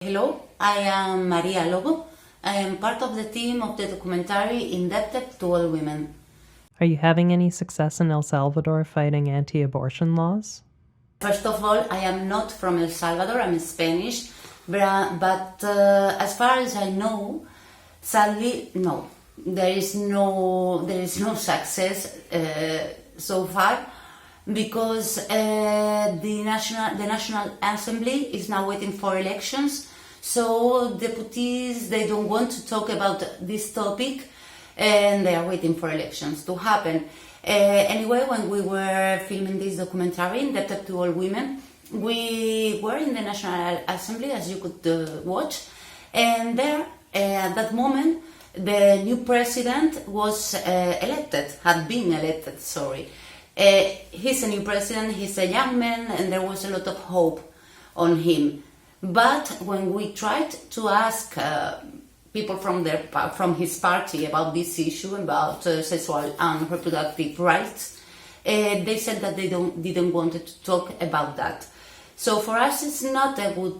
Hello, I am María Lobo. I am part of the team of the documentary Indebted to All Women. Are you having any success in El Salvador fighting anti-abortion laws? First of all, I am not from El Salvador, I'm Spanish, but as far as I know, sadly, no. There is no success so far because the National Assembly is now waiting for elections. So deputies, they don't want to talk about this topic and they are waiting for elections to happen. Anyway, when we were filming this documentary, Indebted to All Women, we were in the National Assembly, as you could watch, and there, at that moment, the new president was had been elected, sorry. He's a new president, he's a young man, and there was a lot of hope on him. But when we tried to ask people from his party about this issue, about sexual and reproductive rights, they said that they didn't want to talk about that. So for us, it's not a good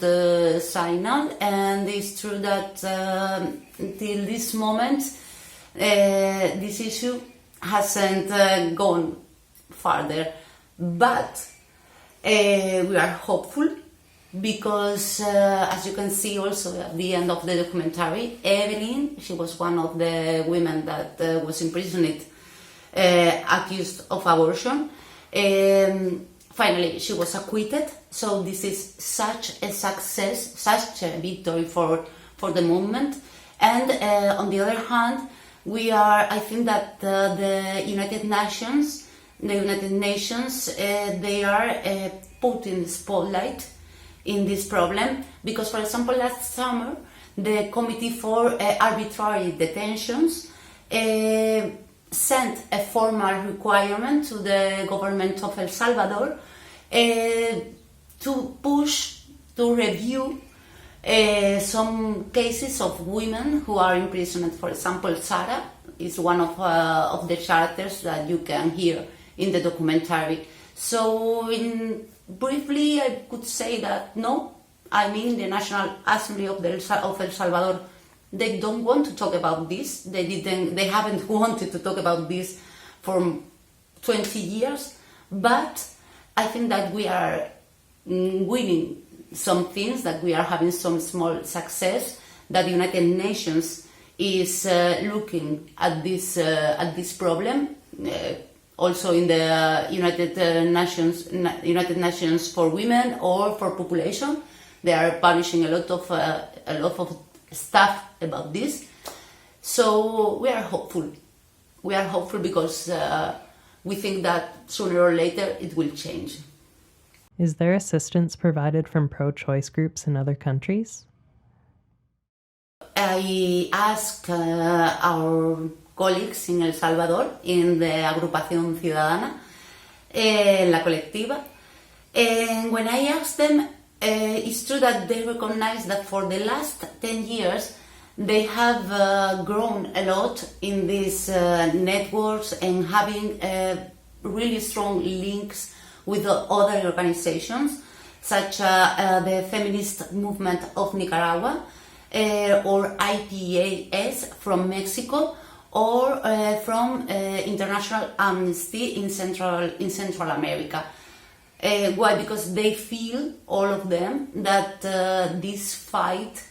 signal, and it's true that until this moment, this issue hasn't gone farther. But we are hopeful. Because, as you can see also at the end of the documentary, Evelyn, she was one of the women that was imprisoned, accused of abortion. Finally, she was acquitted. So this is such a success, such a victory for the movement. And on the other hand, I think that the United Nations, they are put in the spotlight in this problem, because, for example, last summer the Committee for Arbitrary Detentions sent a formal requirement to the government of El Salvador to review some cases of women who are imprisoned. For example, Sarah is one of the characters that you can hear in the documentary. So briefly, I could say that no, I mean the National Assembly of El Salvador, they don't want to talk about this. They haven't wanted to talk about this for 20 years. But I think that we are winning some things, that we are having some small success, that the United Nations is looking at this problem. Also in the United Nations for Women or for Population, they are publishing a lot of stuff about this. So we are hopeful. We are hopeful because we think that sooner or later it will change. Is there assistance provided from pro-choice groups in other countries? I asked our colleagues in El Salvador, in the Agrupación Ciudadana, La Colectiva. And when I asked them, it's true that they recognize that for the last 10 years, they have grown a lot in these networks and having really strong links with the other organizations, such as the Feminist Movement of Nicaragua, or IPAS from Mexico, or from International Amnesty in Central America. Why? Because they feel, all of them, that this fight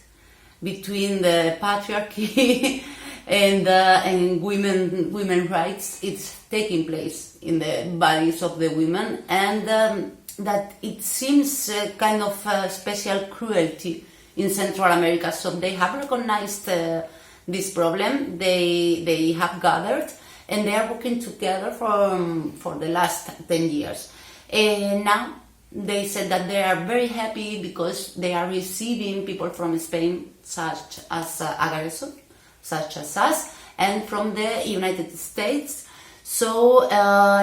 between the patriarchy and women rights is taking place in the bodies of the women, and that it seems kind of special cruelty in Central America. So they have recognized this problem, they have gathered, and they are working together for the last 10 years. And now they said that they are very happy because they are receiving people from Spain, such as Agreso, such as us, and from the United States. So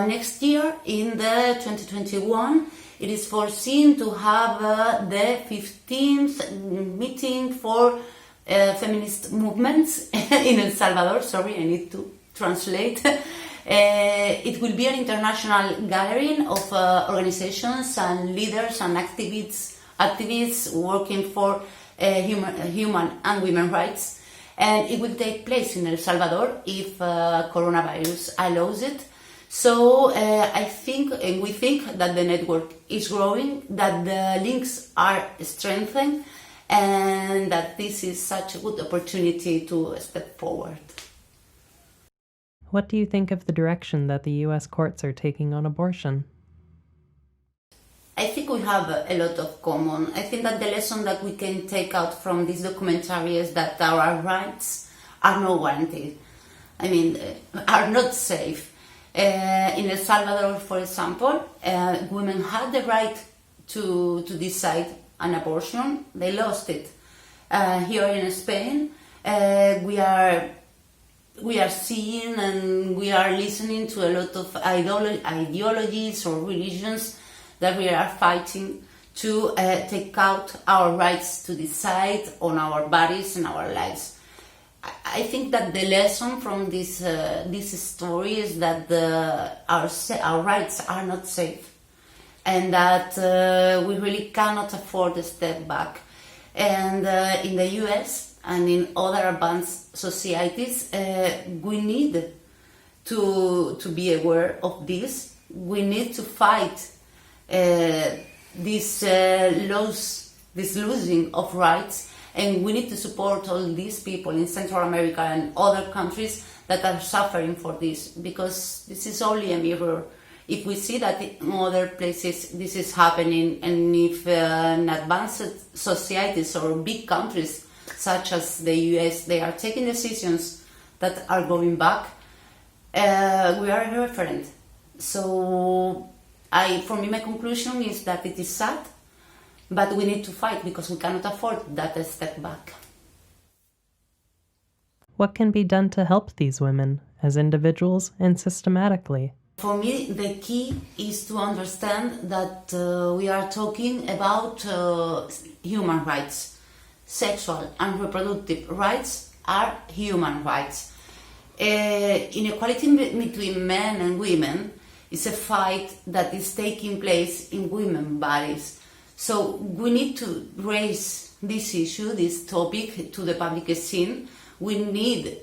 next year, in the 2021, it is foreseen to have the 15th meeting for feminist movements in El Salvador. Sorry, I need to translate. It will be an international gathering of organizations and leaders and activists working for human and women rights, and it will take place in El Salvador if coronavirus allows it. So I think, and we think, that the network is growing, that the links are strengthened, and that this is such a good opportunity to step forward. What do you think of the direction that the U.S. courts are taking on abortion? I think we have a lot of common. I think that the lesson that we can take out from this documentary is that our rights are not guaranteed. I mean, are not safe. In El Salvador, for example, women had the right to decide an abortion. They lost it. Here in Spain, we are seeing and we are listening to a lot of ideologies or religions that we are fighting to take out our rights to decide on our bodies and our lives. I think that the lesson from this story is that our rights are not safe, and that we really cannot afford a step back. And in the US and in other advanced societies, we need to be aware of this. We need to fight this losing of rights, and we need to support all these people in Central America and other countries that are suffering for this, because this is only a mirror. If we see that in other places this is happening, and if in advanced societies or big countries such as the US, they are taking decisions that are going back, we are a referent. So for me, my conclusion is that it is sad, but we need to fight because we cannot afford that step back. What can be done to help these women as individuals and systematically? For me, the key is to understand that we are talking about human rights. Sexual and reproductive rights are human rights. Inequality between men and women is a fight that is taking place in women's bodies. So we need to raise this issue, this topic, to the public scene. We need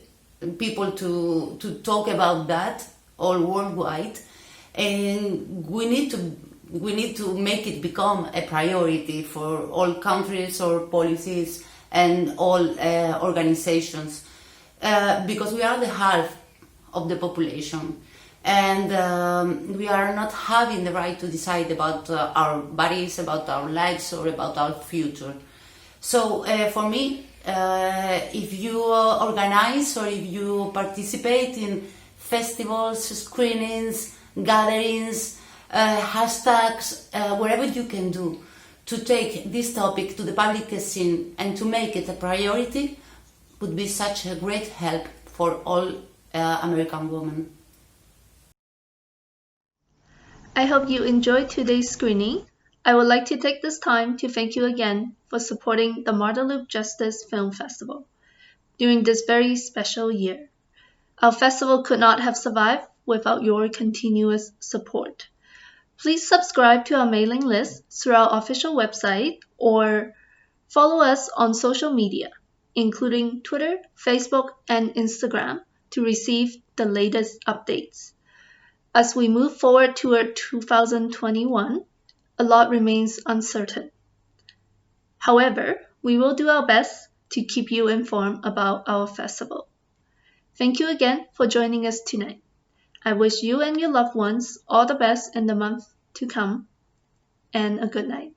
people to talk about that all worldwide, and we need to make it become a priority for all countries or policies and all organizations, because we are the half of the population, and we are not having the right to decide about our bodies, about our lives, or about our future. So for me, if you organize or if you participate in festivals, screenings, gatherings, hashtags, wherever you can do to take this topic to the public scene and to make it a priority, would be such a great help for all American women. I hope you enjoyed today's screening. I would like to take this time to thank you again for supporting the Guadalupe Justice Film Festival during this very special year. Our festival could not have survived without your continuous support. Please subscribe to our mailing list through our official website or follow us on social media, including Twitter, Facebook, and Instagram, to receive the latest updates. As we move forward toward 2021, a lot remains uncertain. However, we will do our best to keep you informed about our festival. Thank you again for joining us tonight. I wish you and your loved ones all the best in the month to come, and a good night.